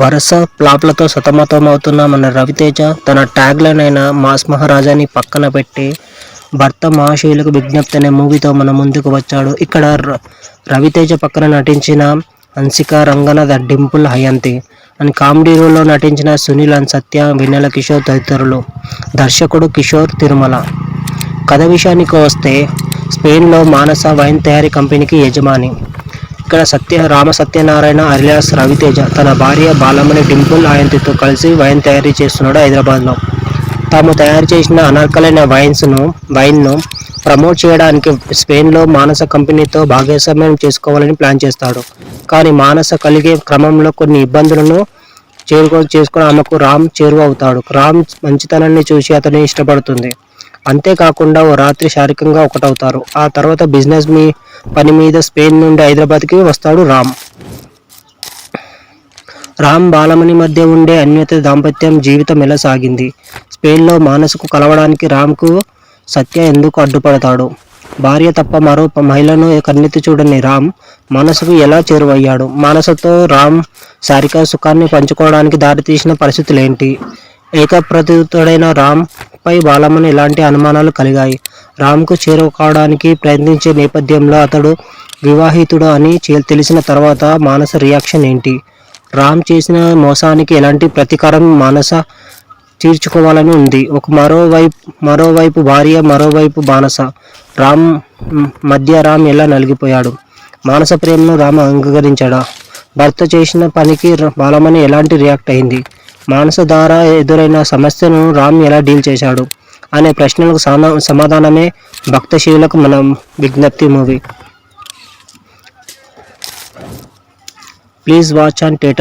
వరుస ఫ్లాప్లతో సతమతమవుతున్న మన రవితేజ తన ట్యాగ్లైన్ అయిన మాస్ మహారాజాని పక్కన పెట్టి భర్త మహాశయులకు విజ్ఞప్తి అనే మూవీతో మన ముందుకు వచ్చాడు. ఇక్కడ రవితేజ పక్కన నటించిన హన్సిక రంగనాథ్, డింపుల్ హయంతి అండ్ కామెడీ రోల్లో నటించిన సునీల్ అండ్ సత్య, వెన్నెల కిషోర్ తదితరులు. దర్శకుడు కిషోర్ తిరుమల. కథ విషయానికి వస్తే స్పెయిన్లో మానస వైన్ తయారీ కంపెనీకి యజమాని. ఇక్కడ రామ సత్యనారాయణ అలియాస్ రవితేజ తన భార్య బాలమణి డింపుల్ హయంతితో కలిసి వైన్ తయారీ చేస్తున్నాడు హైదరాబాద్లో. తాము తయారు చేసిన అనార్కలైన వైన్ను ప్రమోట్ చేయడానికి స్పెయిన్లో మానస కంపెనీతో భాగస్వామ్యం చేసుకోవాలని ప్లాన్ చేస్తాడు. కానీ మానస కలిగే క్రమంలో కొన్ని ఇబ్బందులను చేసుకొని ఆమెకు రామ్ చేరువ అవుతాడు. రామ్ మంచితనాన్ని చూసి అతన్ని ఇష్టపడుతుంది. అంతేకాకుండా ఓ రాత్రి శారీరకంగా ఒకటవుతారు. ఆ తర్వాత బిజినెస్ పని మీద స్పెయిన్ నుండి హైదరాబాద్కి వస్తాడు రామ్ బాలమణి మధ్య ఉండే అన్యోన్య దాంపత్యం జీవితం ఎలా సాగింది? స్పెయిన్లో మానసకు కలవడానికి రామ్కు సత్య ఎందుకు అడ్డుపడతాడు? భార్య తప్ప మరో మహిళను కన్నెత్తి చూడని రామ్ మానసకు ఎలా చేరువయ్యాడు? మానసతో రామ్ శారీరక సుఖాన్ని పంచుకోవడానికి దారితీసిన పరిస్థితులేంటి? ఏకప్రతితుడైన రామ్ పై బాలమణి ఎలాంటి అనుమానాలు కలిగాయి? రామ్కు చేరువ కావడానికి ప్రయత్నించే నేపథ్యంలో అతడు వివాహితుడు అని తెలిసిన తర్వాత మానస రియాక్షన్ ఏంటి? రామ్ చేసిన మోసానికి ఎలాంటి ప్రతీకారం మానస తీర్చుకోవాలని ఉంది? మరోవైపు భార్య, మరోవైపు మానస. రామ్ ఎలా నలిగిపోయాడు? మానస ప్రేమను రామ్ అంగీకరించాడా? భర్త చేసిన పనికి బాలమణి ఎలాంటి రియాక్ట్ అయింది? మానస ద్వారా ఎదురైన సమస్యను రామ్ ఎలా డీల్ చేశాడు అనే ప్రశ్నలకు సమాధానమే భక్తశీలకు మన విజ్ఞప్తి movie. Please watch on theatre.